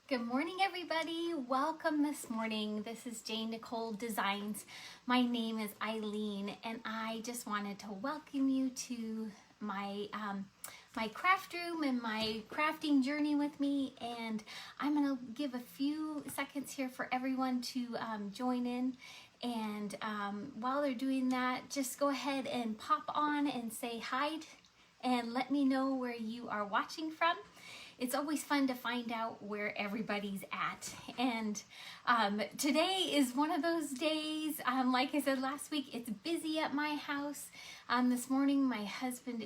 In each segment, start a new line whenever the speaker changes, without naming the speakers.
Good morning, everybody. Welcome this morning. This is Jane Nicole Designs. My name is Eileen, and I just wanted to welcome you to my my craft room and my crafting journey with me. And I'm going to give a few seconds here for everyone to join in. And while they're doing that, just go ahead and pop on and say hi and let me know where you are watching from. It's always fun to find out where everybody's at. And today is one of those days, like I said last week, it's busy at my house. This morning, my husband,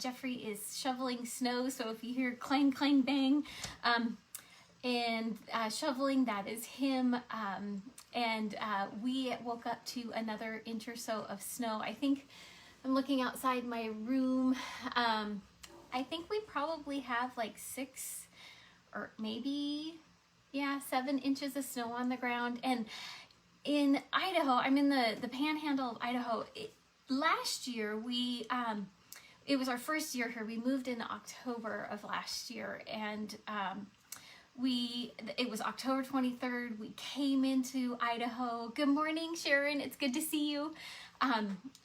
Jeffrey, is shoveling snow. So if you hear clang, clang, bang, and shoveling, that is him. We woke up to another inch or so of snow. I think I'm looking outside my room. I think we probably have like 6 or maybe, 7 inches of snow on the ground. And in Idaho, I'm in the panhandle of Idaho. Last year, it was our first year here. We moved in October of last year, and it was October 23rd. We came into Idaho. Good morning, Sharon. It's good to see you.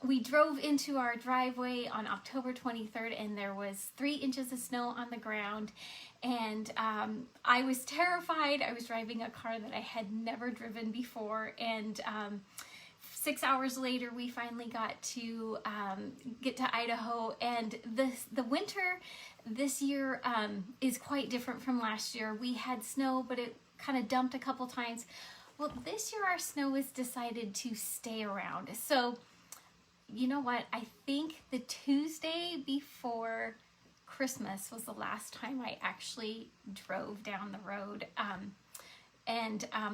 We drove into our driveway on October 23rd, and there was 3 inches of snow on the ground. And I was terrified. I was driving a car that I had never driven before. And 6 hours later, we finally got to get to Idaho. And the winter this year is quite different from last year. We had snow, but it kind of dumped a couple times. Well, this year our snow has decided to stay around. So, you know what? I think the Tuesday before Christmas was the last time I actually drove down the road.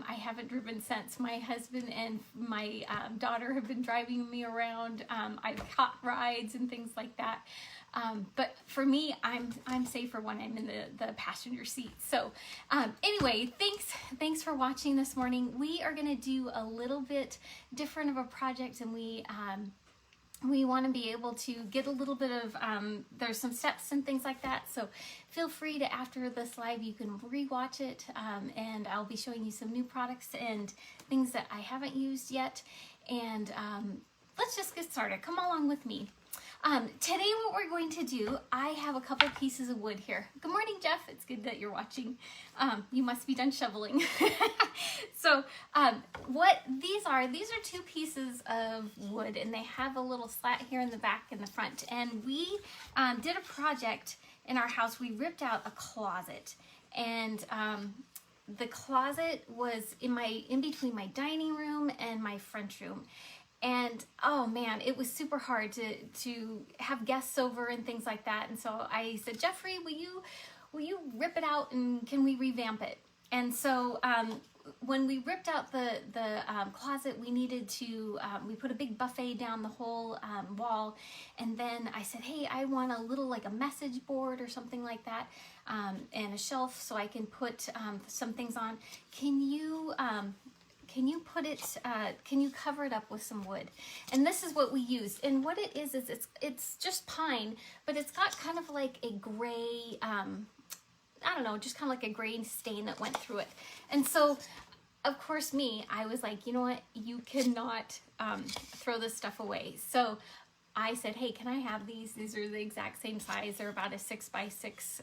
I haven't driven since. My husband and my daughter have been driving me around. I've caught rides and things like that. But for me, I'm safer when I'm in the passenger seat. So anyway, thanks for watching this morning. We are going to do a little bit different of a project, and we want to be able to get a little bit of, there's some steps and things like that. So feel free to, after this live, you can rewatch it. And I'll be showing you some new products and things that I haven't used yet. And let's just get started. Come along with me. Today what we're going to do, I have a couple pieces of wood here. Good morning, Jeff. It's good that you're watching. You must be done shoveling. So what these are 2 pieces of wood, and they have a little slat here in the back and the front. And we did a project in our house. We ripped out a closet, and the closet was in between my dining room and my front room. And oh man, it was super hard to have guests over and things like that. And so I said, Jeffrey, will you rip it out and can we revamp it? And so when we ripped out the closet, we needed to, we put a big buffet down the whole wall. And then I said, hey, I want a little like a message board or something like that, and a shelf so I can put some things on. Can you put it, can you cover it up with some wood? And this is what we used. And what it is it's just pine, but it's got kind of like a gray, I don't know, just kind of like a gray stain that went through it. And so, of course, I was like, you know what? You cannot throw this stuff away. So I said, hey, can I have these? These are the exact same size. They're about a 6x6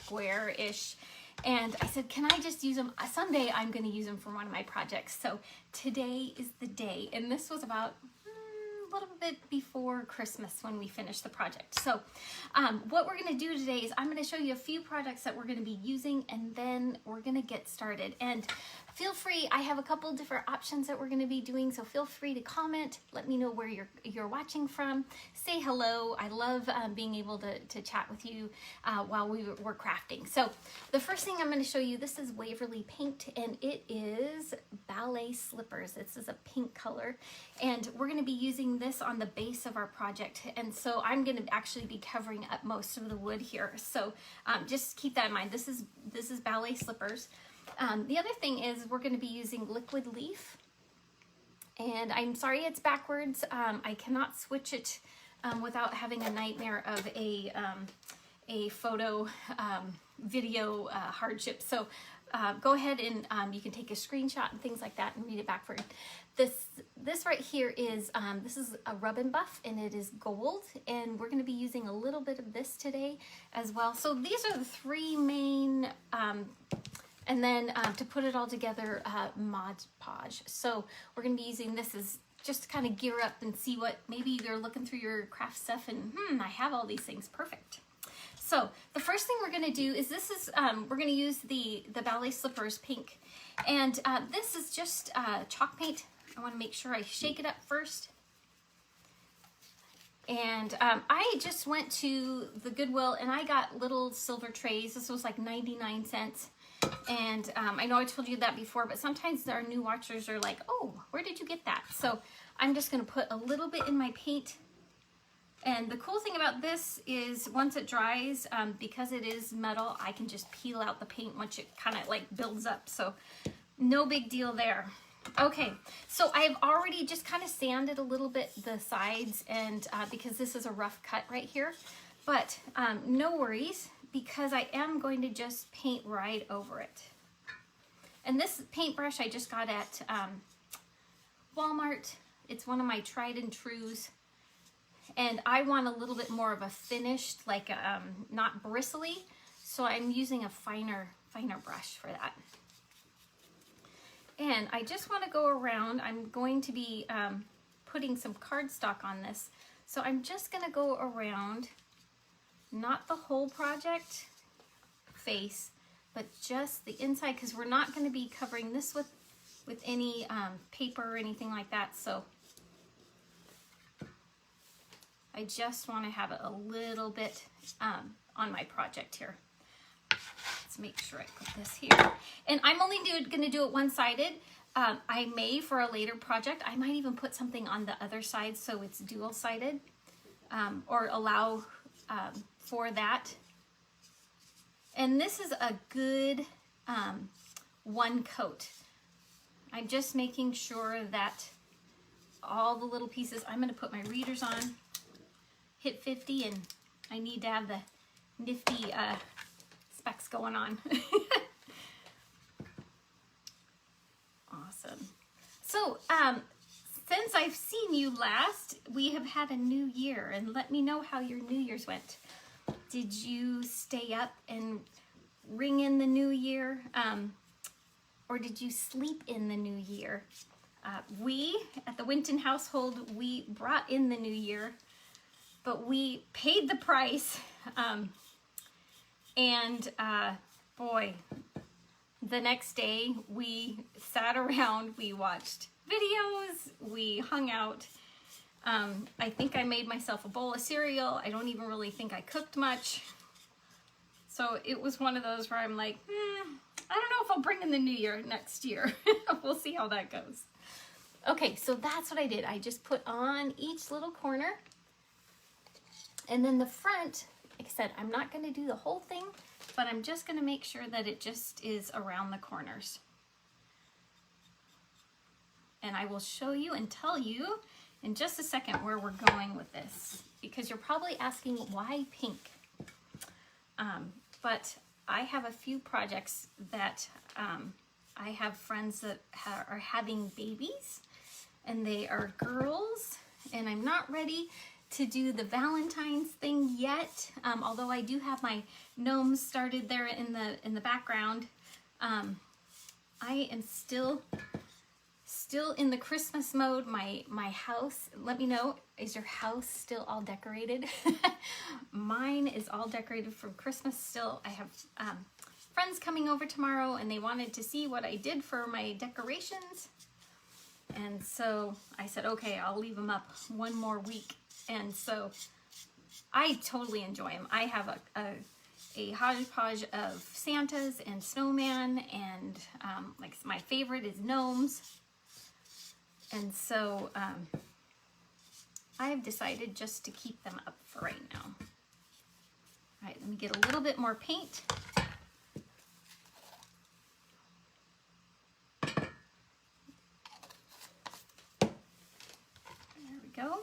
square-ish. And I said, can I just use them? Someday I'm going to use them for one of my projects. So today is the day. And this was about a little bit before Christmas when we finished the project. So what we're going to do today is I'm going to show you a few products that we're going to be using, and then we're going to get started. And feel free, I have a couple different options that we're going to be doing, so feel free to comment. Let me know where you're watching from. Say hello. I love being able to chat with you while we're crafting. So the first thing I'm going to show you, this is Waverly Paint, and it is ballet slippers. This is a pink color, and we're going to be using this on the base of our project. And so I'm going to actually be covering up most of the wood here. So just keep that in mind. This is ballet slippers. The other thing is we're going to be using liquid leaf, and I'm sorry it's backwards. I cannot switch it without having a nightmare of a photo video hardship. So go ahead and you can take a screenshot and things like that and read it back for you. This right here is, this is a rub and buff, and it is gold, and we're going to be using a little bit of this today as well. So these are the three main, and then to put it all together, Podge. So we're going to be using this as just to kind of gear up and see what, maybe you're looking through your craft stuff and I have all these things, perfect. So the first thing we're going to do is we're going to use the ballet slippers pink, and this is just chalk paint. I want to make sure I shake it up first. And I just went to the Goodwill and I got little silver trays. This was like 99 cents. And I know I told you that before, but sometimes our new watchers are like, oh, where did you get that? So I'm just going to put a little bit in my paint. And the cool thing about this is once it dries, because it is metal, I can just peel out the paint once it kind of like builds up. So no big deal there. Okay, so I've already just kind of sanded a little bit the sides, and because this is a rough cut right here, but no worries, because I am going to just paint right over it. And this paintbrush I just got at Walmart. It's one of my tried and trues, and I want a little bit more of a finished, like not bristly, so I'm using a finer brush for that. And I just want to go around. I'm going to be putting some cardstock on this. So I'm just going to go around, not the whole project face, but just the inside, because we're not going to be covering this with any paper or anything like that. So I just want to have it a little bit on my project here. Let's make sure I put this here. And I'm only going to do it one-sided. I may, for a later project, I might even put something on the other side so it's dual-sided, or allow for that. And this is a good one coat. I'm just making sure that all the little pieces, I'm going to put my readers on, hit 50, and I need to have the nifty specs going on. Awesome. So since I've seen you last, we have had a new year, and let me know how your New Year's went. Did you stay up and ring in the new year, or did you sleep in the new year? We at the Winton household, we brought in the new year, but we paid the price. Boy, the next day we sat around, we watched videos, we hung out. I think I made myself a bowl of cereal. I don't even really think I cooked much. So it was one of those where I'm like, I don't know if I'll bring in the new year next year. We'll see how that goes. Okay, so that's what I did. I just put on each little corner. And then the front, like I said, I'm not going to do the whole thing, but I'm just going to make sure that it just is around the corners. And I will show you and tell you in just a second where we're going with this, because you're probably asking why pink. But I have a few projects that I have friends that are having babies, and they are girls, and I'm not ready to do the Valentine's thing yet, although I do have my gnomes started there in the background. I am still in the Christmas mode. My house, let me know, is your house still all decorated? Mine is all decorated for Christmas still. I have friends coming over tomorrow, and they wanted to see what I did for my decorations. And so I said, okay, I'll leave them up one more week. And so I totally enjoy them. I have a hodgepodge of Santas and snowman, and like my favorite is gnomes. And so I've decided just to keep them up for right now. All right, let me get a little bit more paint. There we go.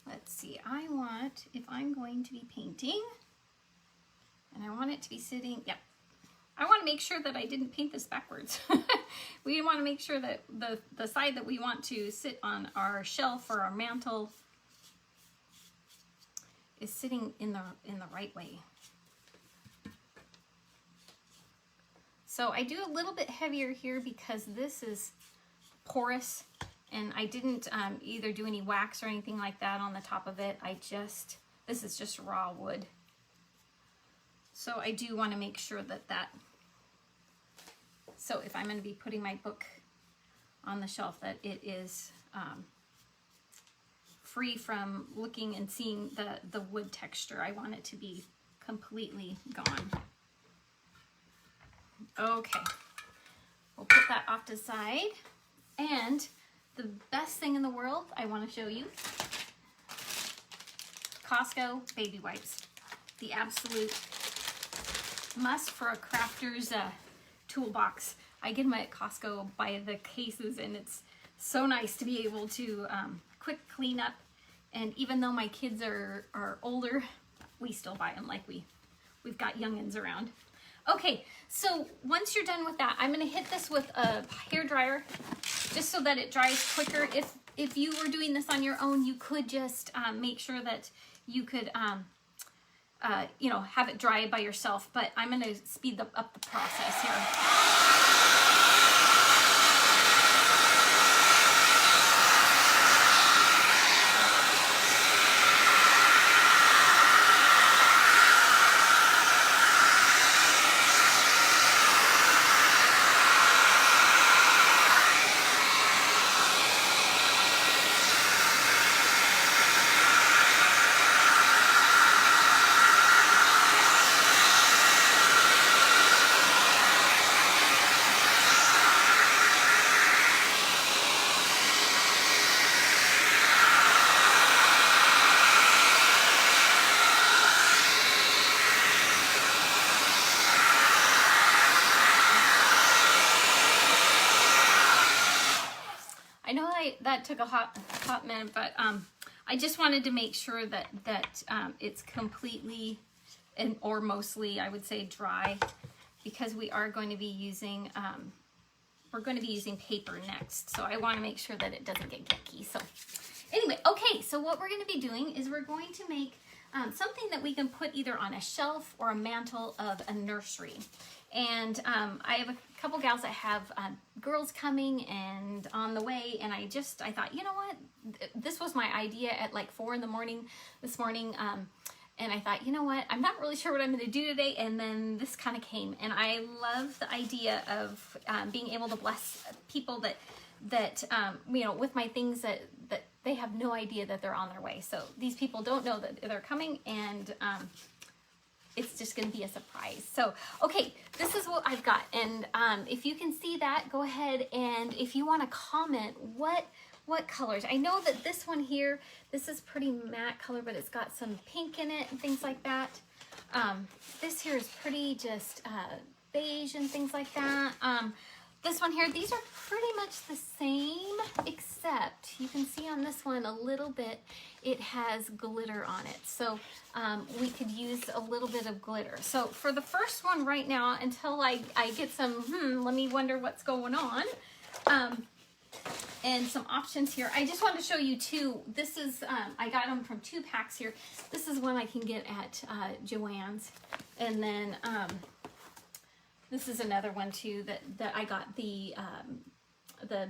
Let's see, I want, if I'm going to be painting, and I want want it to be sitting, yep. I want to make sure that I didn't paint this backwards. We want to make sure that the side that we want to sit on our shelf or our mantle is sitting in the right way. So I do a little bit heavier here because this is porous, and I didn't either do any wax or anything like that on the top of it. This is just raw wood. So I do want to make sure that so if I'm going to be putting my book on the shelf, that it is free from looking and seeing the wood texture. I want it to be completely gone. Okay, we'll put that off to the side. And the best thing in the world I want to show you, Costco baby wipes. The absolute must for a crafter's toolbox. I get them at Costco by the cases, and it's so nice to be able to quick clean up. And even though my kids are older, we still buy them, like we've got youngins around. Okay, so once you're done with that, I'm gonna hit this with a hair dryer just so that it dries quicker. If you were doing this on your own, you could just make sure that you could you know, have it dry by yourself, but I'm gonna speed up the process here. That took a hot minute, but I just wanted to make sure that it's completely or mostly, I would say, dry, because we are going to be using paper next. So I want to make sure that it doesn't get gicky. So anyway, okay. So what we're going to be doing is we're going to make something that we can put either on a shelf or a mantle of a nursery. And I have a couple gals that have girls coming and on the way, and I thought, you know what, this was my idea at like 4 in the morning this morning, and I thought, you know what, I'm not really sure what I'm going to do today, and then this kind of came, and I love the idea of being able to bless people that you know, with my things that they have no idea that they're on their way. So these people don't know that they're coming, and it's just going to be a surprise. So, okay, this is what I've got. And if you can see that, go ahead, and if you want to comment what colors. I know that this one here, this is pretty matte color, but it's got some pink in it and things like that. This here is pretty just beige and things like that. This one here, these are pretty much the same, except you can see on this one a little bit, it has glitter on it. So we could use a little bit of glitter. So for the first one right now, until I get some, let me wonder what's going on, and some options here. I just wanted to show you two. This is, I got them from 2 packs here. This is one I can get at Joann's. And then this is another one too that I got the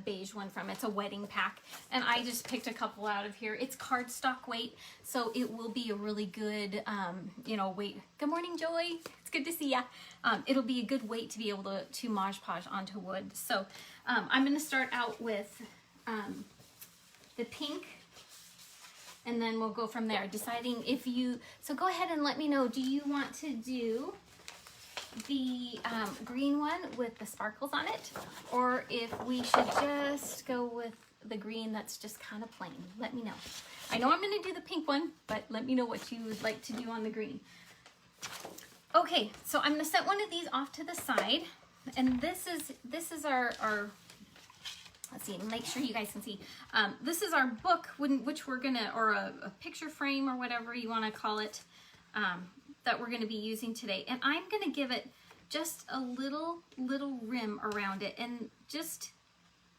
beige one from. It's a wedding pack, and I just picked a couple out of here. It's cardstock weight, so it will be a really good, you know, weight. Good morning, Joy. It's good to see ya. It'll be a good weight to be able to Mod Podge onto wood. So I'm going to start out with the pink, and then we'll go from there, deciding if you, so go ahead and let me know, do you want to do the green one with the sparkles on it, or if we should just go with the green that's just kind of plain? Let me know. I know I'm going to do the pink one, but let me know what you would like to do on the green. Okay, so I'm going to set one of these off to the side, and this is our let's see, make sure you guys can see. This is our book, which we're gonna, or a picture frame, or whatever you want to call it. that we're going to be using today. And I'm going to give it just a little rim around it, and just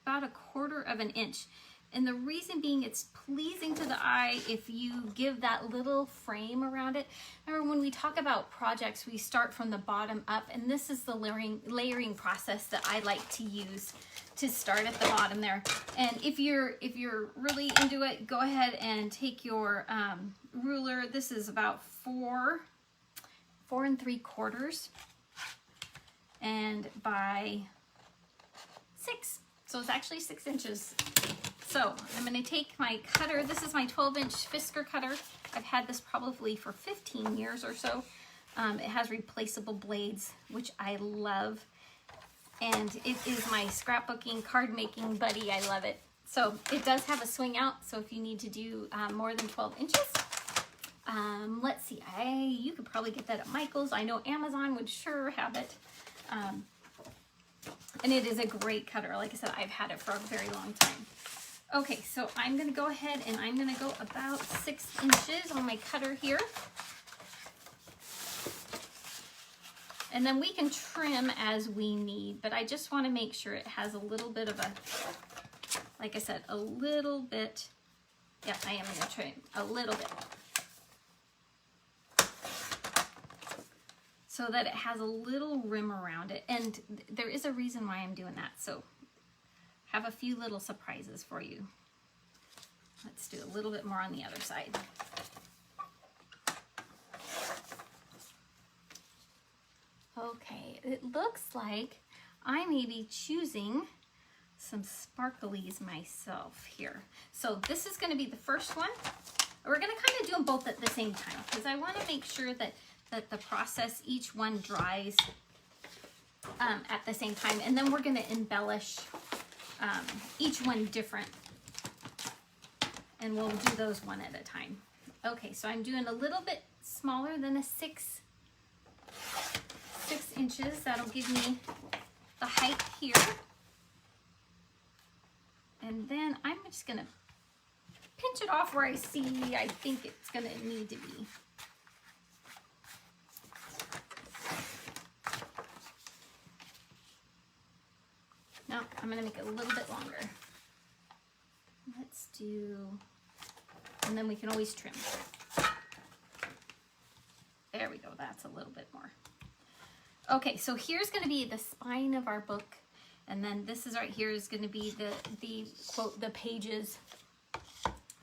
about 1/4 of an inch. And the reason being, it's pleasing to the eye if you give that little frame around it. Remember, when we talk about projects, we start from the bottom up, and this is the layering process that I like to use to start at the bottom there. And if you're really into it, go ahead and take your ruler. This is about 4 3/4 and by 6. So it's actually 6 inches. So I'm going to take my cutter. This is my 12-inch Fiskar Cutter. I've had this probably for 15 years or so. It has replaceable blades, which I love. And it is my scrapbooking, card making buddy. I love it. So it does have a swing out. So if you need to do more than 12 inches, let's see, you could probably get that at Michael's. I know Amazon would sure have it. And it is a great cutter. Like I said, I've had it for a very long time. Okay, so I'm going to go ahead and I'm going to go about 6 inches on my cutter here. And then we can trim as we need, but I just want to make sure it has a little bit of a, like I said, a little bit. Yeah, I am going to trim a little bit, so that it has a little rim around it. And there is a reason why I'm doing that. So have a few little surprises for you. Let's do a little bit more on the other side. Okay, it looks like I may be choosing some sparklies myself here. So this is going to be the first one. We're going to kind of do them both at the same time, because I want to make sure that the process, each one dries at the same time. And then we're going to embellish each one different, and we'll do those one at a time. Okay, so I'm doing a little bit smaller than a 6 inches. That'll give me the height here. And then I'm just gonna pinch it off where I think it's gonna need to be. No, I'm gonna make it a little bit longer. Let's do, and then we can always trim. There we go, that's a little bit more. Okay, so here's gonna be the spine of our book, and then this is right here is gonna be the quote, the pages.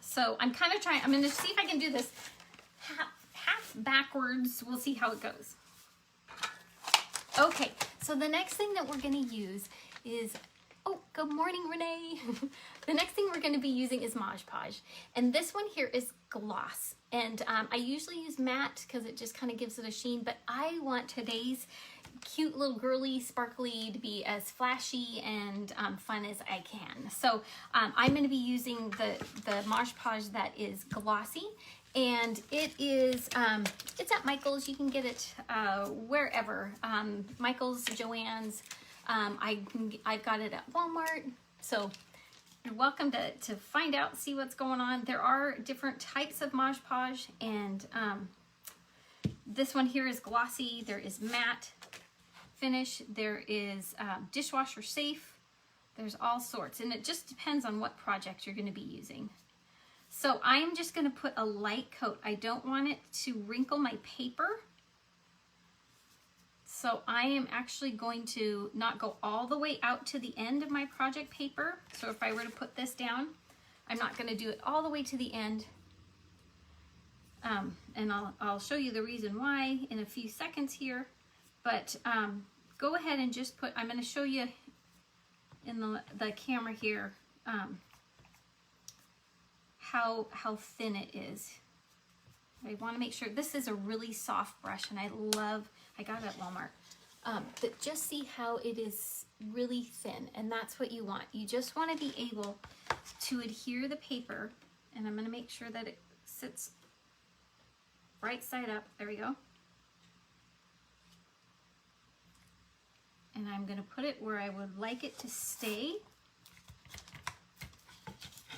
So I'm kind of trying, I'm gonna see if I can do this half backwards. We'll see how it goes. Okay, so the next thing that we're gonna use is, oh, good morning, Renee. The next thing we're going to be using is Mod Podge. And this one here is gloss. And I usually use matte because it just kind of gives it a sheen, but I want today's cute little girly sparkly to be as flashy and fun as I can. So I'm going to be using the Mod Podge that is glossy. And it is, it's at Michael's. You can get it wherever. Michael's, Joann's. I've got it at Walmart, so you're welcome to find out, see what's going on. There are different types of Mod Podge, and this one here is glossy. There is matte finish. There is dishwasher safe. There's all sorts, and it just depends on what project you're going to be using. So I'm just going to put a light coat. I don't want it to wrinkle my paper. So I am actually going to not go all the way out to the end of my project paper. So if I were to put this down, I'm not going to do it all the way to the end. And I'll show you the reason why in a few seconds here. But go ahead and just put, I'm going to show you in the camera here how thin it is. I want to make sure, this is a really soft brush, and I got it at Walmart. But just see how it is really thin, and that's what you want. You just want to be able to adhere the paper, and I'm going to make sure that it sits right side up. There we go. And I'm going to put it where I would like it to stay.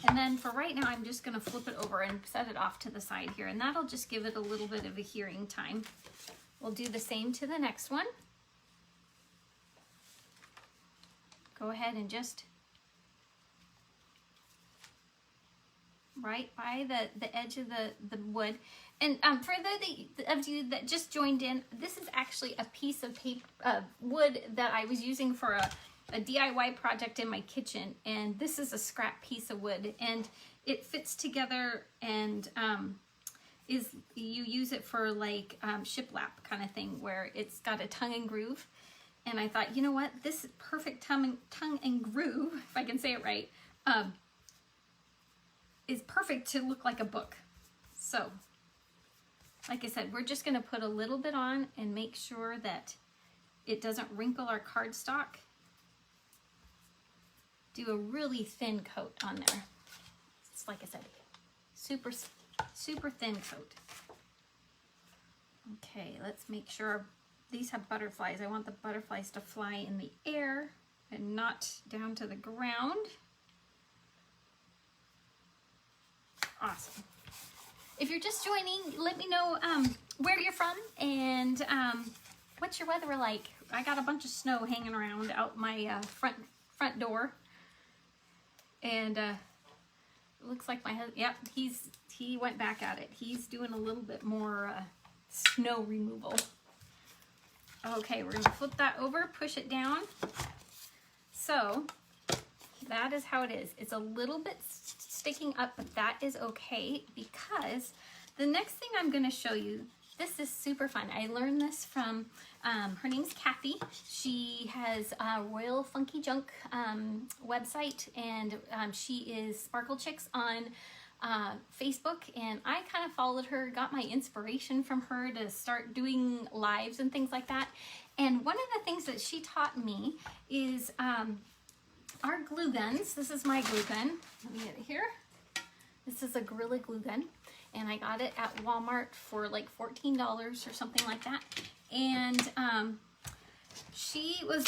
And then for right now, I'm just gonna flip it over and set it off to the side here, and that'll just give it a little bit of a hearing time. We'll do the same to the next one. Go ahead and just right by the edge of the wood. And for the of you that just joined in, this is actually a piece of paper, wood that I was using for a DIY project in my kitchen. And this is a scrap piece of wood, and it fits together, and you use it for like shiplap kind of thing, where it's got a tongue and groove. And I thought, you know what, this perfect tongue and groove, if I can say it right, is perfect to look like a book. So, like I said, we're just gonna put a little bit on and make sure that it doesn't wrinkle our cardstock. Do a really thin coat on there. It's like I said, super, super thin coat. Okay, let's make sure these have butterflies. I want the butterflies to fly in the air and not down to the ground. Awesome. If you're just joining, let me know where you're from and what's your weather like. I got a bunch of snow hanging around out my front door, and it looks like my husband. Yep, he went back at it. He's doing a little bit more snow removal. Okay, we're gonna flip that over, push it down. So that is how it is. It's a little bit sticking up, but that is okay, because the next thing I'm gonna show you, this is super fun. I learned this from, her name's Kathy. She has a Royal Funky Junk website, and she is Sparkle Chicks on Facebook, and I kind of followed her, got my inspiration from her to start doing lives and things like that. And one of the things that she taught me is our glue guns. This is my glue gun. Let me get it here. This is a Gorilla glue gun, and I got it at Walmart for like $14 or something like that. And she was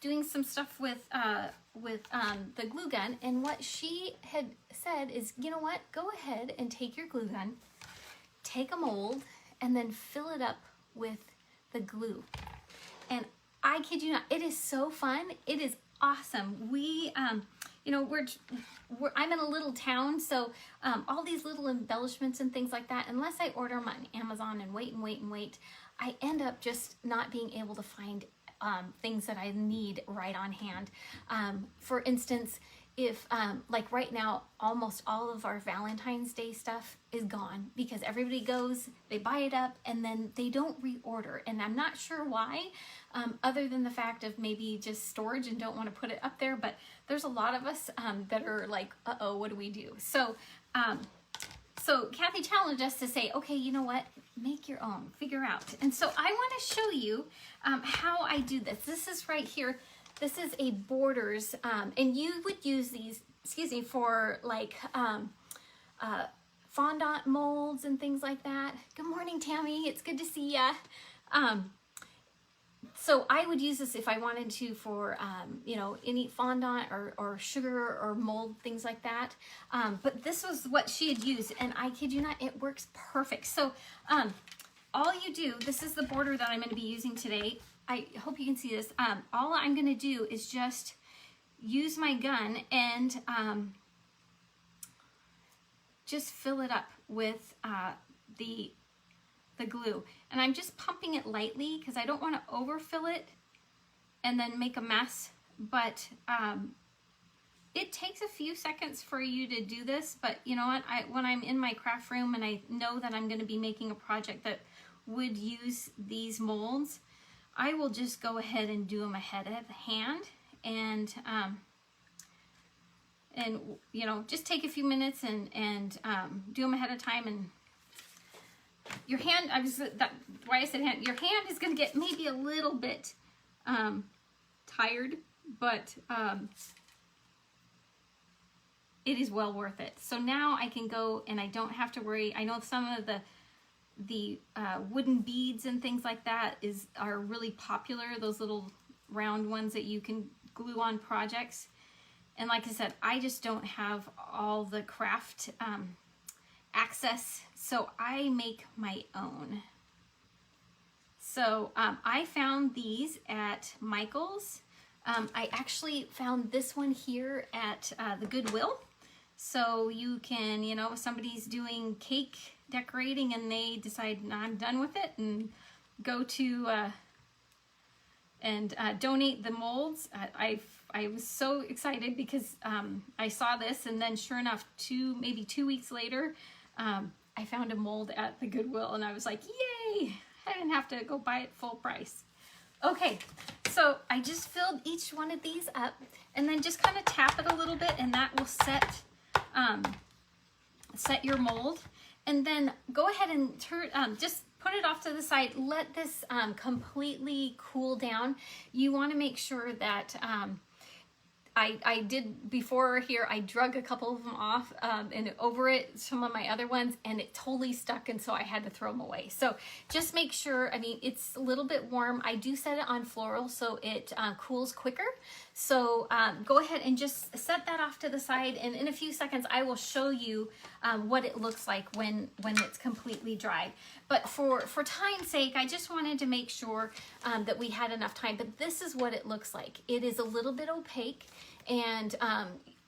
doing some stuff with the glue gun, and what she had said is, you know what, go ahead and take your glue gun, take a mold, and then fill it up with the glue. And I kid you not, it is so fun. It is awesome. We you know, I'm in a little town, so all these little embellishments and things like that, unless I order them on Amazon and wait, I end up just not being able to find things that I need right on hand. For instance, if like right now, almost all of our Valentine's Day stuff is gone, because everybody goes, they buy it up, and then they don't reorder. And I'm not sure why, other than the fact of maybe just storage and don't want to put it up there. But there's a lot of us that are like, uh-oh, what do we do? So, so Kathy challenged us to say, okay, you know what? Make your own, figure out. And so I want to show you how I do this. This is right here. This is a borders, and you would use these, excuse me, for like fondant molds and things like that. Good morning, Tammy. It's good to see ya. So I would use this if I wanted to for, you know, any fondant or sugar or mold, things like that. But this was what she had used, and I kid you not, it works perfect. So all you do, this is the border that I'm going to be using today. I hope you can see this. All I'm going to do is just use my gun and just fill it up with the glue. And I'm just pumping it lightly because I don't want to overfill it and then make a mess. But it takes a few seconds for you to do this. But you know what? When I'm in my craft room and I know that I'm going to be making a project that would use these molds, I will just go ahead and do them ahead of hand, and you know, just take a few minutes and do them ahead of time. And your hand, why I said hand, your hand is going to get maybe a little bit tired, but it is well worth it. So now I can go and I don't have to worry. I know some of the wooden beads and things like that are really popular, those little round ones that you can glue on projects. And like I said, I just don't have all the craft access, so I make my own. So I found these at Michael's. I actually found this one here at the Goodwill. So you can, you know, if somebody's doing cake decorating and they decide, no, I'm done with it, and go to donate the molds. I was so excited because I saw this, and then sure enough, maybe 2 weeks later, I found a mold at the Goodwill, and I was like, yay! I didn't have to go buy it full price. Okay, so I just filled each one of these up, and then just kind of tap it a little bit, and that will set your mold. And then go ahead and just put it off to the side. Let this completely cool down. You want to make sure that I did before here, I drug a couple of them off and over it, some of my other ones, and it totally stuck, and so I had to throw them away. So just make sure, I mean, it's a little bit warm. I do set it on floral so it cools quicker. So go ahead and just set that off to the side, and in a few seconds I will show you what it looks like when it's completely dry. But for time's sake, I just wanted to make sure that we had enough time. But this is what it looks like. It is a little bit opaque, and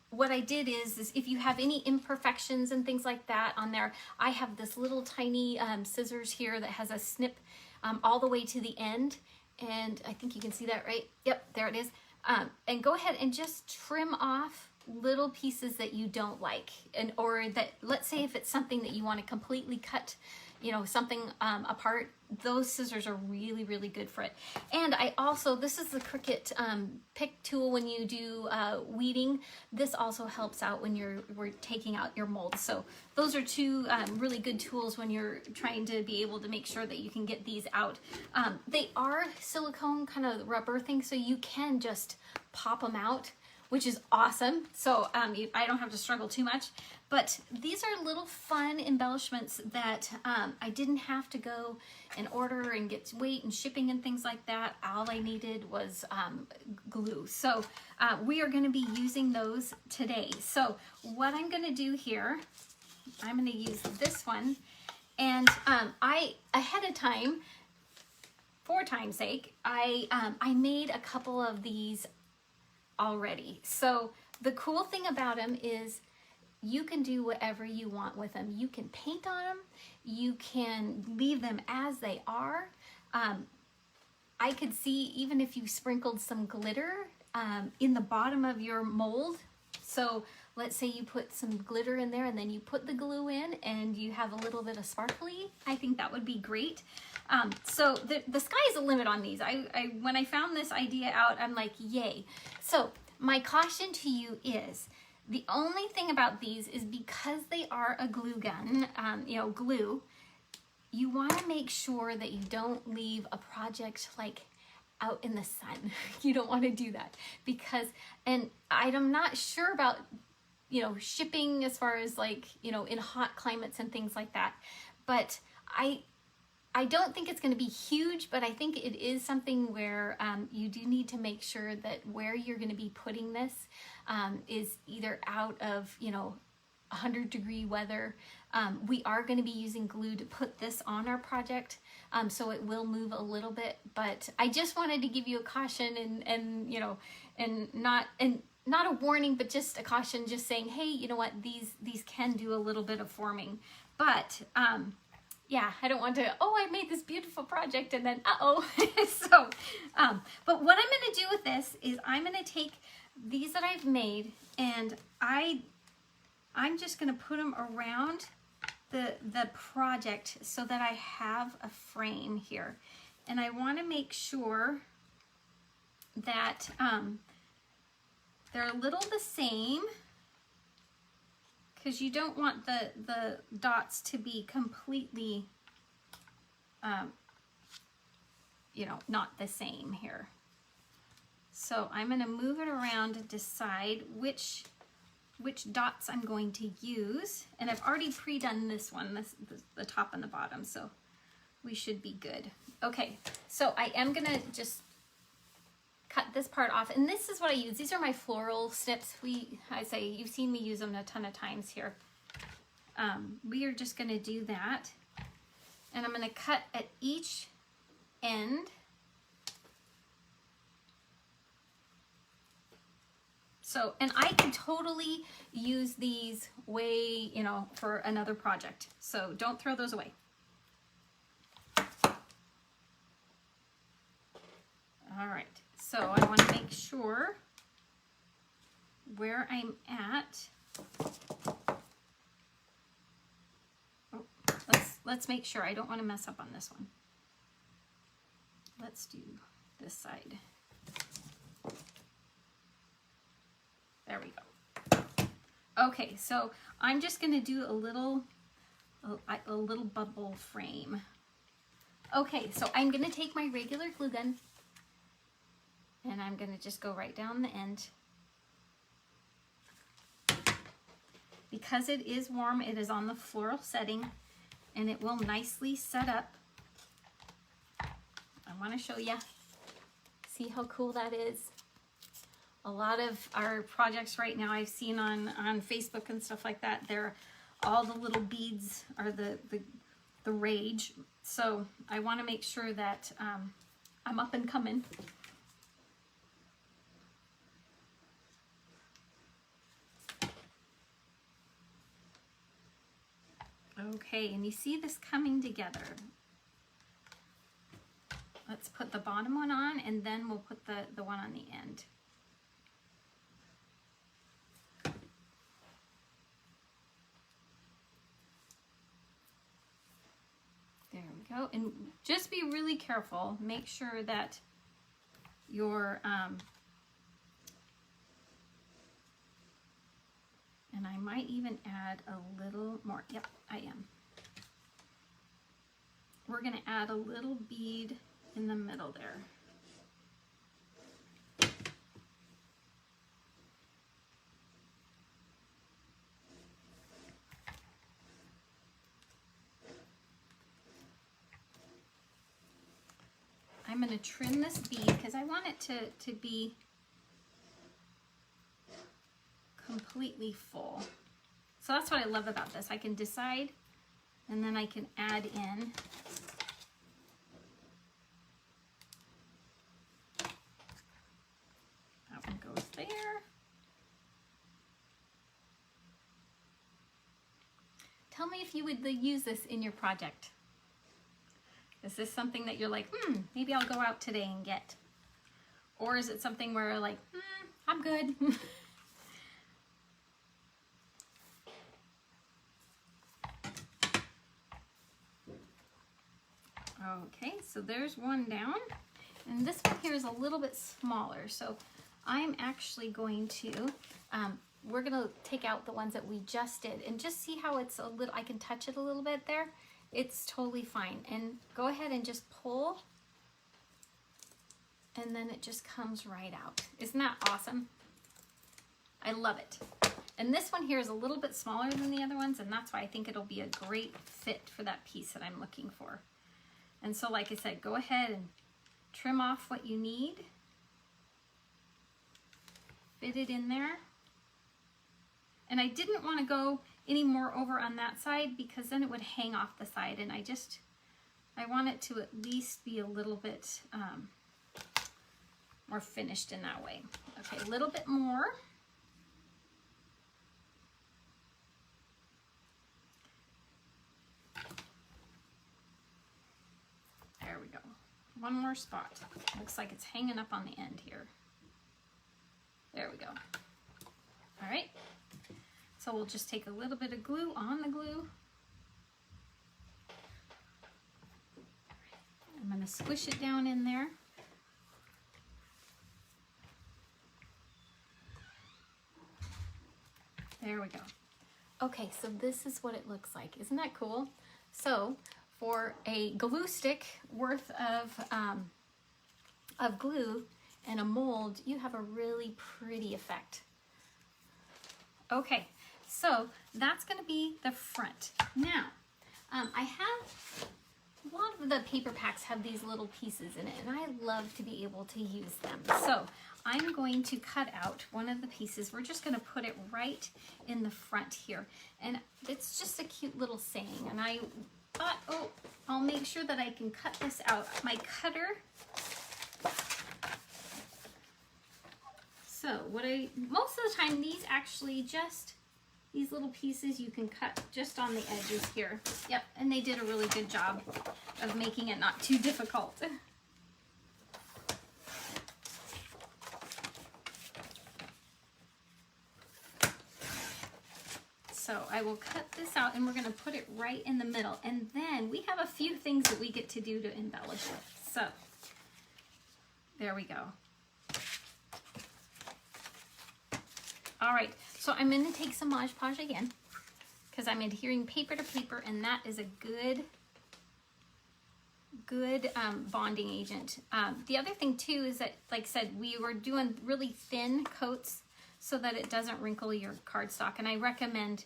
what I did is if you have any imperfections and things like that on there, I have this little tiny scissors here that has a snip all the way to the end, and I think you can see that, right? Yep, there it is. And go ahead and just trim off little pieces that you don't like, or that, let's say if it's something that you want to completely cut, you know, something apart, those scissors are really, really good for it. And I also, this is the Cricut pick tool when you do weeding. This also helps out when we're taking out your molds. So those are two really good tools when you're trying to be able to make sure that you can get these out. They are silicone kind of rubber things, so you can just pop them out, which is awesome. So I don't have to struggle too much. But these are little fun embellishments that I didn't have to go and order and get weight and shipping and things like that. All I needed was glue. So we are going to be using those today. So what I'm going to do here, I'm going to use this one. And I, ahead of time, for time's sake, I made a couple of these already. So the cool thing about them is you can do whatever you want with them. You can paint on them. You can leave them as they are. I could see even if you sprinkled some glitter in the bottom of your mold. So let's say you put some glitter in there and then you put the glue in and you have a little bit of sparkly. I think that would be great. So the sky's the limit on these. When I found this idea out, I'm like, yay. So my caution to you is, the only thing about these is because they are a glue gun, glue, you want to make sure that you don't leave a project like out in the sun. You don't want to do that because, and I'm not sure about, shipping as far as like, in hot climates and things like that. But I don't think it's going to be huge, but I think it is something where you do need to make sure that where you're going to be putting this is either out of, 100-degree weather. We are going to be using glue to put this on our project, so it will move a little bit. But I just wanted to give you a caution and not a warning, but just a caution, just saying, hey, you know what, these can do a little bit of forming, but yeah, I don't want to, I made this beautiful project and then, so, but what I'm going to do with this is I'm going to take these that I've made and I'm just going to put them around the project so that I have a frame here. And I want to make sure that they're a little the same, because you don't want the dots to be completely, not the same here. So I'm going to move it around to decide which dots I'm going to use. And I've already pre-done this one, the top and the bottom, so we should be good. Okay, so I am going to just cut this part off, and this is what I use. These are my floral snips. You've seen me use them a ton of times here. We are just going to do that, and I'm going to cut at each end. So, and I can totally use these way, you know, for another project. So don't throw those away. All right, so I want to make sure where I'm at. Oh, let's make sure. I don't want to mess up on this one. Let's do this side. There we go. Okay, so I'm just going to do a little bubble frame. Okay, so I'm going to take my regular glue gun, and I'm going to just go right down the end. Because it is warm, it is on the floral setting, and it will nicely set up. I want to show you. See how cool that is? A lot of our projects right now I've seen on Facebook and stuff like that, all the little beads are the rage. So I want to make sure that I'm up and coming. Okay, and you see this coming together. Let's put the bottom one on, and then we'll put the one on the end. There we go, and just be really careful. Make sure that your, and I might even add a little more. Yep, I am. We're gonna add a little bead in the middle there. I'm going to trim this bead because I want it to be completely full. So that's what I love about this. I can decide, and then I can add in. That one goes there. Tell me if you would use this in your project. Is this something that you're like, maybe I'll go out today and get? Or is it something where like, I'm good. Okay, so there's one down. And this one here is a little bit smaller. So I'm actually going to, we're gonna take out the ones that we just did and just see how it's a little, I can touch it a little bit there. It's totally fine. And go ahead and just pull, and then it just comes right out. Isn't that awesome? I love it. And this one here is a little bit smaller than the other ones, and that's why I think it'll be a great fit for that piece that I'm looking for. And so like I said, go ahead and trim off what you need. Fit it in there. And I didn't want to go any more over on that side because then it would hang off the side, and I want it to at least be a little bit more finished in that way. Okay, a little bit more. There we go. One more spot. Looks like it's hanging up on the end here. There we go. All right. So we'll just take a little bit of glue on the glue. I'm going to squish it down in there. There we go. Okay, so this is what it looks like. Isn't that cool? So for a glue stick worth of glue and a mold, you have a really pretty effect. Okay. So that's going to be the front. Now, I have a lot of the paper packs have these little pieces in it, and I love to be able to use them. So I'm going to cut out one of the pieces. We're just going to put it right in the front here. And it's just a cute little saying. And I thought, oh, I'll make sure that I can cut this out. My cutter. So most of the time, these actually just, these little pieces you can cut just on the edges here. Yep, and they did a really good job of making it not too difficult. So I will cut this out and we're going to put it right in the middle. And then we have a few things that we get to do to embellish with. So there we go. All right, so I'm going to take some Mod Podge again because I'm adhering paper to paper, and that is a good bonding agent. The other thing too is that, like I said, we were doing really thin coats so that it doesn't wrinkle your cardstock, and I recommend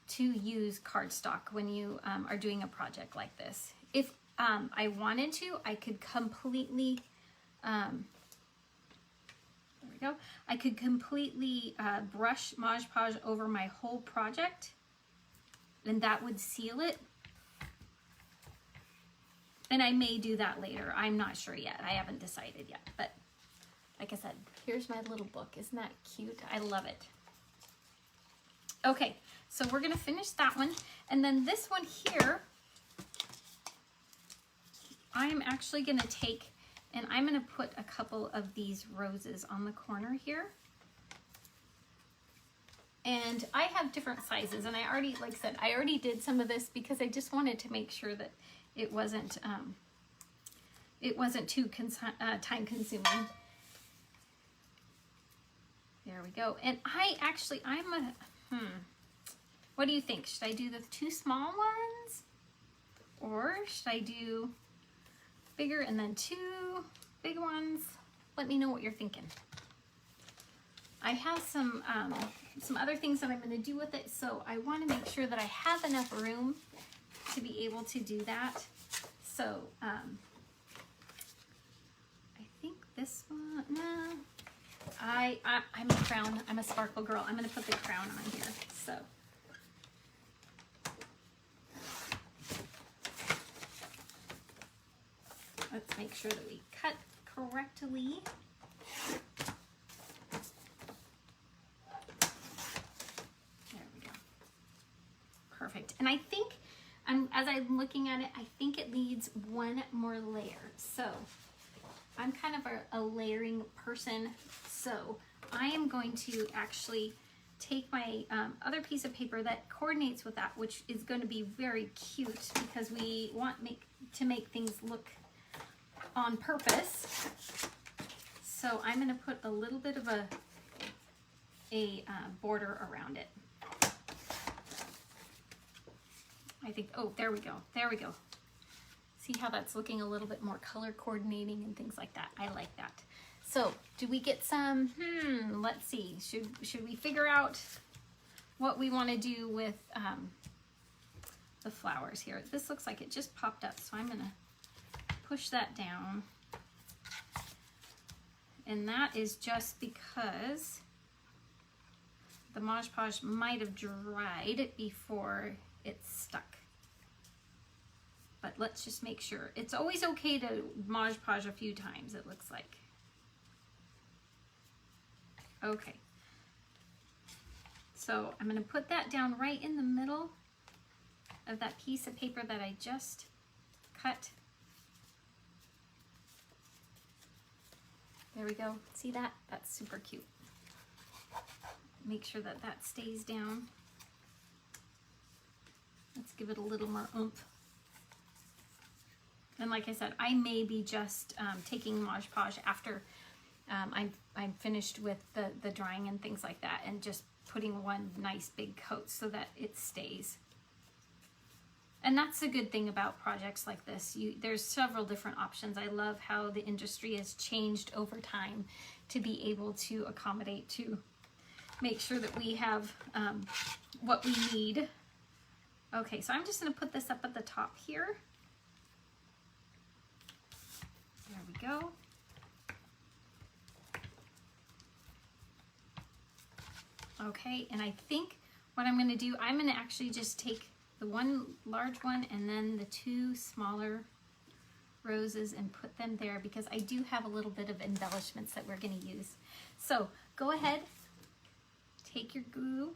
to use cardstock when you are doing a project like this. If I wanted to, I could completely I could completely brush Mod Podge over my whole project, and that would seal it. And I may do that later. I'm not sure yet. I haven't decided yet. But like I said, here's my little book. Isn't that cute? I love it. Okay, so we're going to finish that one. And then this one here, I'm actually going to take, and I'm going to put a couple of these roses on the corner here. And I have different sizes, and I already, like I said, I already did some of this because I just wanted to make sure that it wasn't too time consuming. There we go. And what do you think? Should I do the 2 small ones? Or should I do bigger and then 2 big ones? Let me know what you're thinking. I have some other things that I'm going to do with it, so I want to make sure that I have enough room to be able to do that. So I think this one, no, I'm a crown, I'm a sparkle girl. I'm going to put the crown on here. So let's make sure that we cut correctly. There we go. Perfect. And I think, as I'm looking at it, I think it needs one more layer. So I'm kind of a layering person. So I am going to actually take my other piece of paper that coordinates with that, which is going to be very cute because we want to make things look on purpose. So I'm going to put a little bit of a border around it. I think, oh, there we go. There we go. See how that's looking a little bit more color coordinating and things like that. I like that. So do we get some, let's see. Should we figure out what we want to do with the flowers here? This looks like it just popped up, so I'm going to push that down. And that is just because the Mod Podge might have dried before it's stuck. But let's just make sure. It's always okay to Mod Podge a few times, it looks like. Okay. So I'm going to put that down right in the middle of that piece of paper that I just cut. There we go. See that? That's super cute. Make sure that that stays down. Let's give it a little more oomph. And like I said, I may be just taking Mod Podge after I'm finished with the drying and things like that, and just putting one nice big coat so that it stays. And that's the good thing about projects like this. There's several different options. I love how the industry has changed over time to be able to accommodate, to make sure that we have what we need. Okay, so I'm just going to put this up at the top here. go. Okay, and I think what I'm going to do, I'm going to actually just take the one large one and then the two smaller roses and put them there because I do have a little bit of embellishments that we're going to use. So go ahead, take your glue,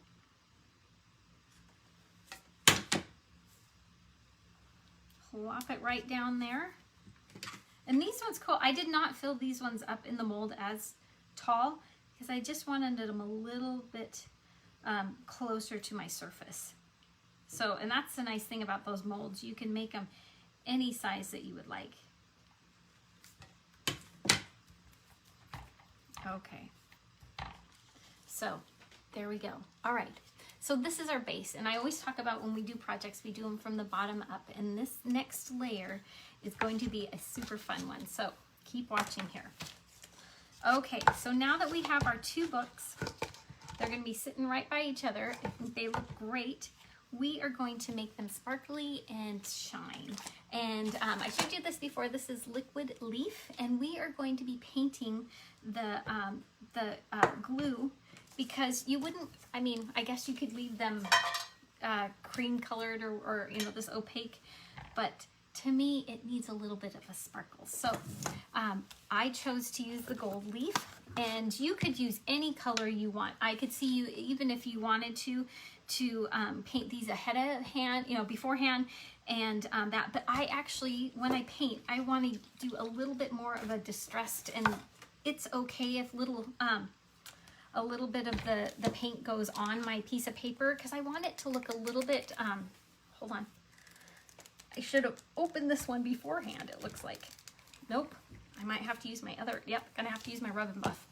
plop it right down there. And these ones, cool. I did not fill these ones up in the mold as tall because I just wanted them a little bit closer to my surface. So, and that's the nice thing about those molds. You can make them any size that you would like. Okay. So, there we go. All right. So this is our base, and I always talk about when we do projects, we do them from the bottom up, and this next layer is going to be a super fun one. So keep watching here. Okay, so now that we have our two books, they're going to be sitting right by each other. I think they look great. We are going to make them sparkly and shine. And I showed you this before. This is liquid leaf, and we are going to be painting the glue because you wouldn't, I mean, I guess you could leave them cream colored or you know, this opaque, but to me, it needs a little bit of a sparkle. So I chose to use the gold leaf, and you could use any color you want. I could see you, even if you wanted to paint these ahead of hand, you know, beforehand, and that. But I actually, when I paint, I want to do a little bit more of a distressed, and it's okay if a little bit of the paint goes on my piece of paper because I want it to look a little bit, hold on. I should have opened this one beforehand, it looks like. Nope, I might have to use my other, yep, gonna have to use my rub and buff.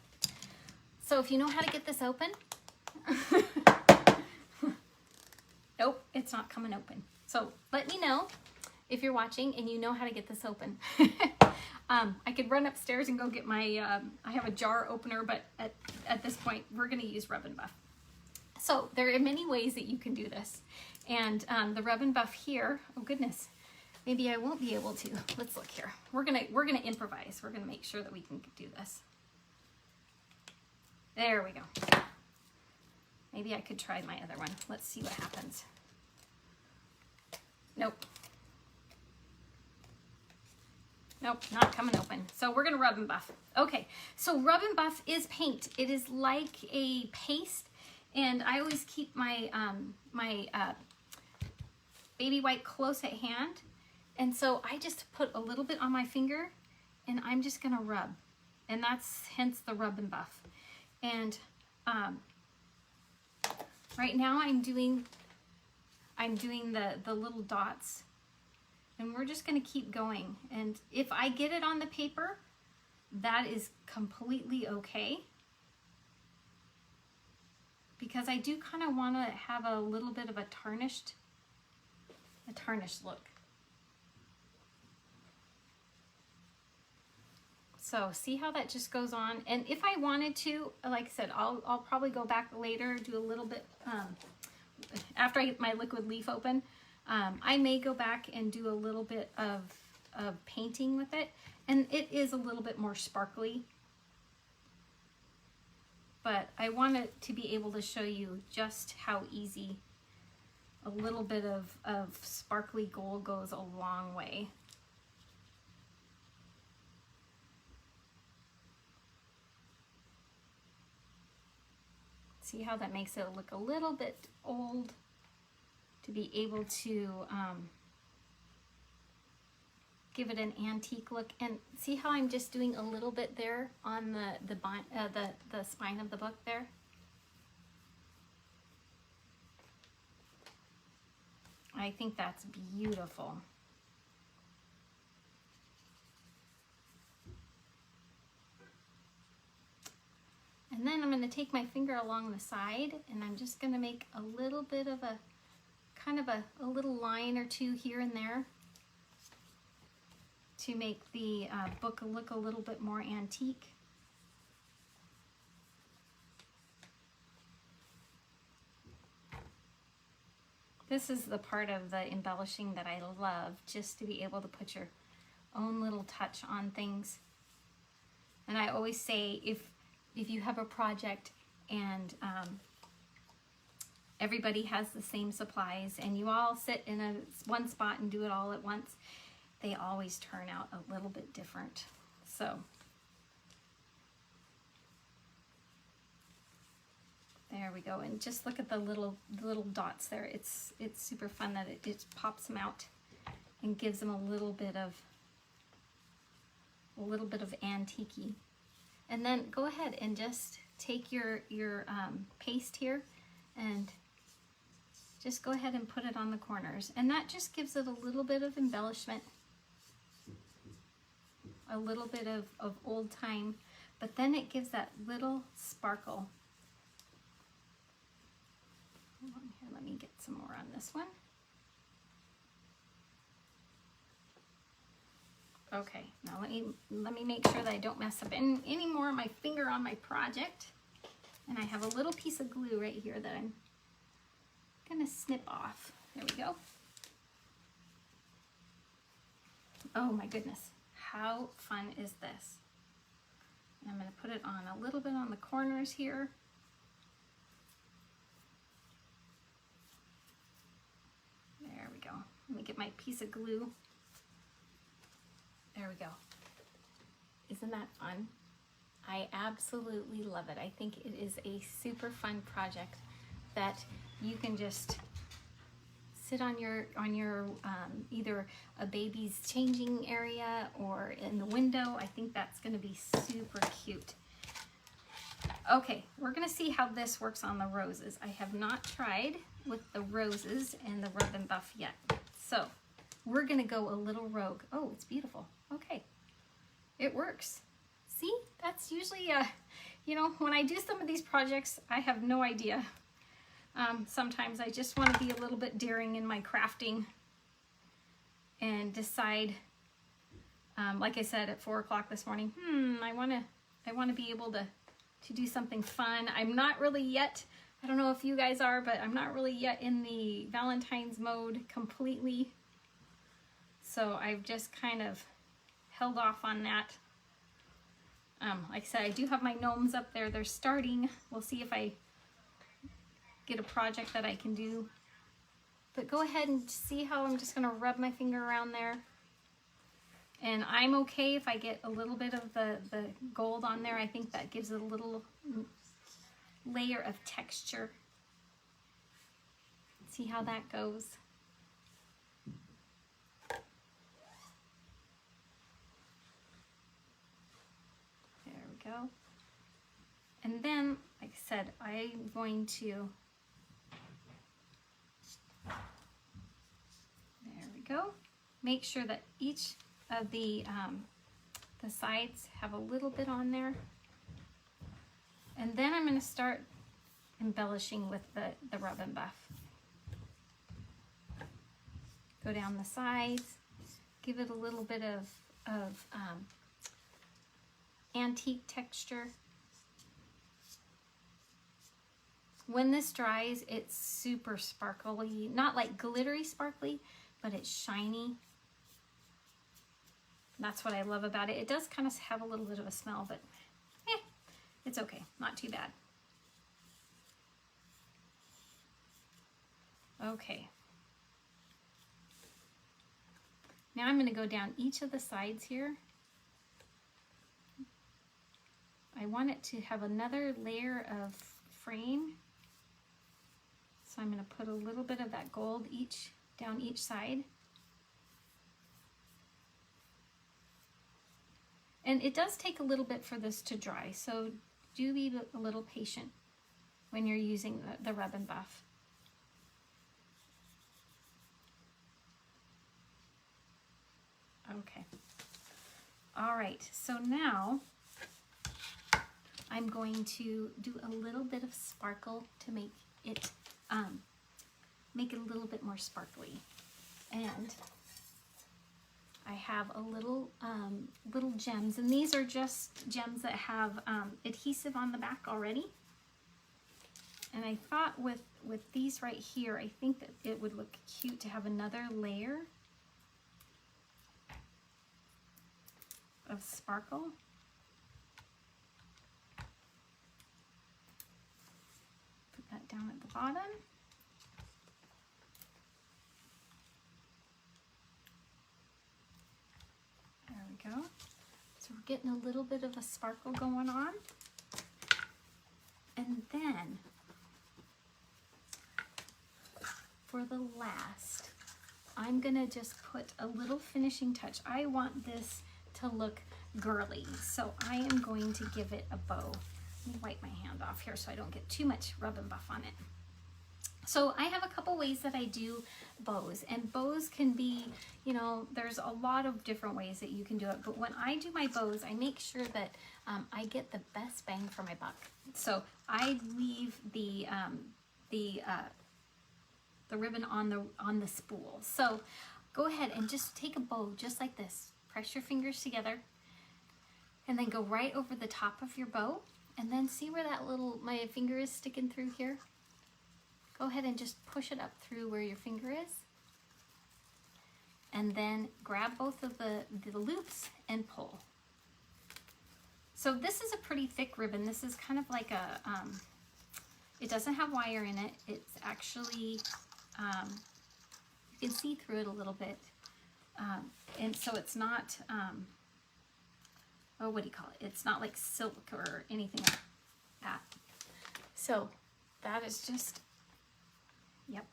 So if you know how to get this open, nope, it's not coming open. So let me know if you're watching and you know how to get this open. I could run upstairs and go get my, I have a jar opener, but at this point, we're gonna use rub and buff. So there are many ways that you can do this. And the rub and buff here, oh goodness, maybe I won't be able to. Let's look here. We're gonna improvise. We're gonna make sure that we can do this. There we go. Maybe I could try my other one. Let's see what happens. Nope. Nope, not coming open. So we're gonna rub and buff. Okay, so rub and buff is paint. It is like a paste, and I always keep my baby white close at hand. And so I just put a little bit on my finger, and I'm just gonna rub. And that's hence the rub and buff. And right now I'm doing the little dots. And we're just going to keep going. And if I get it on the paper, that is completely okay. Because I do kind of want to have a little bit of a tarnished look. So see how that just goes on. And if I wanted to, like I said, I'll probably go back later, do a little bit, after I get my liquid leaf open, I may go back and do a little bit of painting with it, and it is a little bit more sparkly, but I want it to be able to show you just how easy a little bit of sparkly gold goes a long way. See how that makes it look a little bit old? To be able to give it an antique look, and see how I'm just doing a little bit there on the spine of the book there. I think that's beautiful. And then I'm going to take my finger along the side, and I'm just going to make a little bit of a kind of a little line or two here and there to make the book look a little bit more antique. This is the part of the embellishing that I love, just to be able to put your own little touch on things. And I always say if you have a project and everybody has the same supplies and you all sit in one spot and do it all at once, they always turn out a little bit different. So there we go, and just look at the little dots there. It's super fun that it just pops them out and gives them a little bit of antique-y. And then go ahead and just take your paste here and just go ahead and put it on the corners, and that just gives it a little bit of embellishment, a little bit of old time, but then it gives that little sparkle. Hold on here, let me get some more on this one. Okay, now let me make sure that I don't mess up any more of my finger on my project. And I have a little piece of glue right here that I'm gonna snip off. There we go. Oh my goodness, how fun is this? And I'm gonna put it on a little bit on the corners here. There we go. Let me get my piece of glue. There we go. Isn't that fun? I absolutely love it. I think it is a super fun project that you can just sit on your either a baby's changing area or in the window. I think that's going to be super cute. Okay, we're going to see how this works on the roses. I have not tried with the roses and the rub and buff yet. So we're going to go a little rogue. Oh, it's beautiful. Okay, it works. See, that's usually, you know, when I do some of these projects, I have no idea. Sometimes I just want to be a little bit daring in my crafting and decide, like I said at 4 o'clock this morning, I want to be able to do something fun. I'm not really yet, I don't know if you guys are, but I'm not really yet in the Valentine's mode completely. So I've just kind of held off on that. Like I said, I do have my gnomes up there. They're starting. We'll see if I get a project that I can do. But go ahead and see how I'm just going to rub my finger around there. And I'm okay if I get a little bit of the gold on there. I think that gives it a little layer of texture. See how that goes. Go. And then, like I said, I'm going to, there we go, make sure that each of the sides have a little bit on there. And then I'm going to start embellishing with the rub and buff. Go down the sides, give it a little bit of antique texture. When this dries, it's super sparkly, not like glittery sparkly, but it's shiny. That's what I love about it. It does kind of have a little bit of a smell, but it's okay, not too bad. Okay. Now I'm going to go down each of the sides here. I want it to have another layer of frame. So I'm going to put a little bit of that gold down each side. And it does take a little bit for this to dry, so do be a little patient when you're using the rub and buff. Okay. All right, so now I'm going to do a little bit of sparkle to make it a little bit more sparkly. And I have a little gems, and these are just gems that have adhesive on the back already. And I thought with these right here, I think that it would look cute to have another layer of sparkle. down at the bottom. There we go. So we're getting a little bit of a sparkle going on. And then for the last, I'm gonna just put a little finishing touch. I want this to look girly, so I am going to give it a bow. Let me wipe my hand off here so I don't get too much rub and buff on it. So I have a couple ways that I do bows, and bows can be, you know, there's a lot of different ways that you can do it, but when I do my bows, I make sure that I get the best bang for my buck. So I leave the ribbon on the spool. So go ahead and just take a bow just like this. Press your fingers together and then go right over the top of your bow, and then see where that little, my finger is sticking through here? Go ahead and just push it up through where your finger is, and then grab both of the loops and pull. So this is a pretty thick ribbon. This is kind of like a, it doesn't have wire in it. It's actually, you can see through it a little bit. And so it's not, oh, what do you call it? It's not like silk or anything like that. So that is just, yep,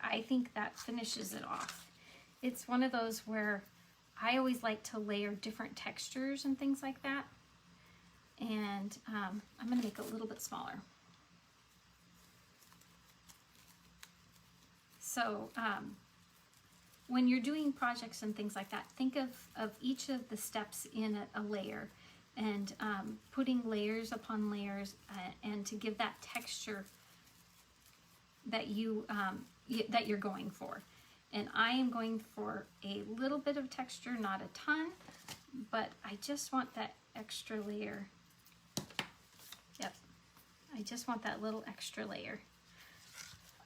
I think that finishes it off. It's one of those where I always like to layer different textures and things like that. And I'm gonna make it a little bit smaller. So when you're doing projects and things like that, think of each of the steps in a layer, and putting layers upon layers, and to give that texture that that you're going for. And I am going for a little bit of texture, not a ton, but I just want that extra layer. Yep, I just want that little extra layer.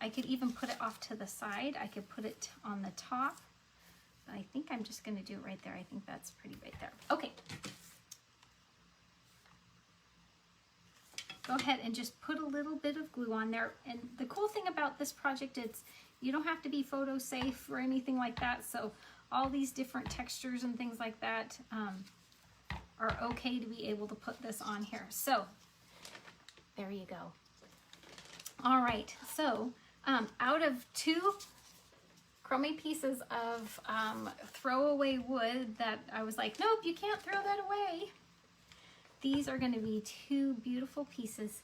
I could even put it off to the side. I could put it on the top, but I think I'm just gonna do it right there. I think that's pretty right there. Okay. Go ahead and just put a little bit of glue on there. And the cool thing about this project is you don't have to be photo safe or anything like that. So all these different textures and things like that are okay to be able to put this on here. So there you go. All right, so out of 2 crummy pieces of throwaway wood that I was like, nope, you can't throw that away. These are going to be 2 beautiful pieces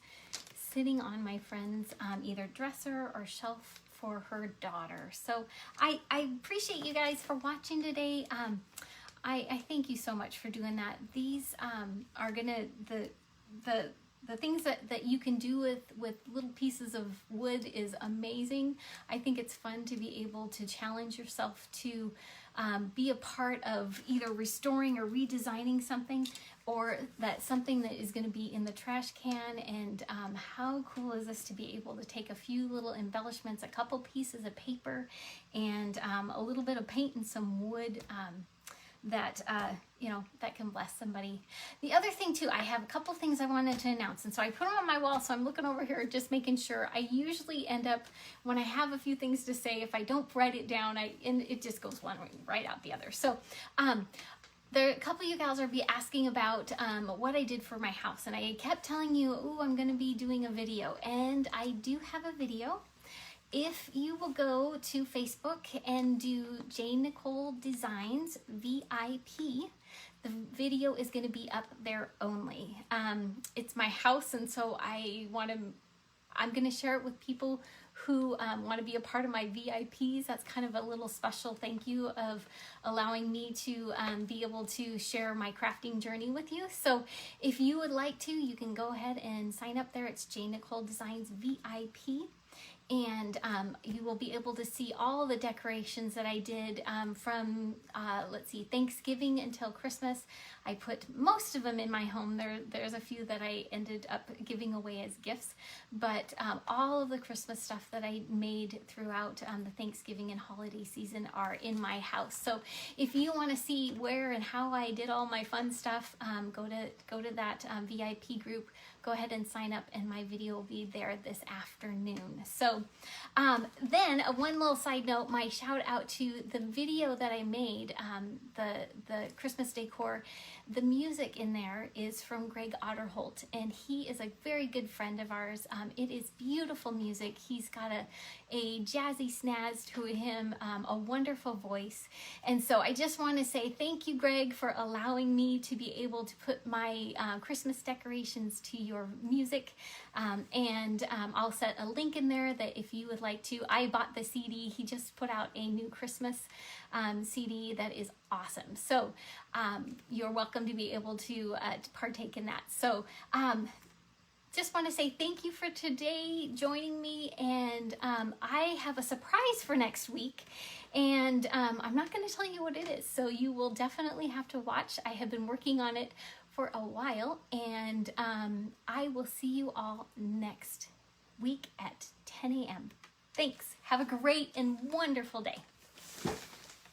sitting on my friend's either dresser or shelf for her daughter. So I appreciate you guys for watching today. I thank you so much for doing that. These are gonna, the things that you can do with little pieces of wood is amazing. I think it's fun to be able to challenge yourself to be a part of either restoring or redesigning something, or that something that is going to be in the trash can. And how cool is this to be able to take a few little embellishments, a couple pieces of paper, and a little bit of paint and some wood that you know, that can bless somebody. The other thing too, I have a couple things I wanted to announce, and so I put them on my wall, so I'm looking over here just making sure. I usually end up, when I have a few things to say, if I don't write it down, and it just goes one way right out the other. So there, a couple of you gals are be asking about what I did for my house, and I kept telling you, oh, I'm going to be doing a video, and I do have a video. If you will go to Facebook and do Jane Nicole Designs VIP, the video is going to be up there only. It's my house, and so I'm going to share it with people who want to be a part of my VIPs. That's kind of a little special thank you of allowing me to be able to share my crafting journey with you. So if you would like to, you can go ahead and sign up there. It's Jane Nicole Designs VIP. and you will be able to see all the decorations that I did from, let's see, Thanksgiving until Christmas. I put most of them in my home. There's a few that I ended up giving away as gifts, but all of the Christmas stuff that I made throughout the Thanksgiving and holiday season are in my house. So if you want to see where and how I did all my fun stuff, go to that VIP group. Go ahead and sign up, and my video will be there this afternoon. So then one little side note, my shout out to the video that I made, the Christmas decor. The music in there is from Greg Otterholt, and he is a very good friend of ours. It is beautiful music. He's got a jazzy snazz to him, a wonderful voice. And so I just want to say thank you, Greg, for allowing me to be able to put my Christmas decorations to your music. And I'll set a link in there that if you would like to. I bought the CD. He just put out a new Christmas CD that is awesome. So you're welcome to be able to partake in that. So just want to say thank you for today joining me, and I have a surprise for next week, and I'm not going to tell you what it is, so you will definitely have to watch. I have been working on it for a while, and I will see you all next week at 10 a.m. Thanks. Have a great and wonderful day.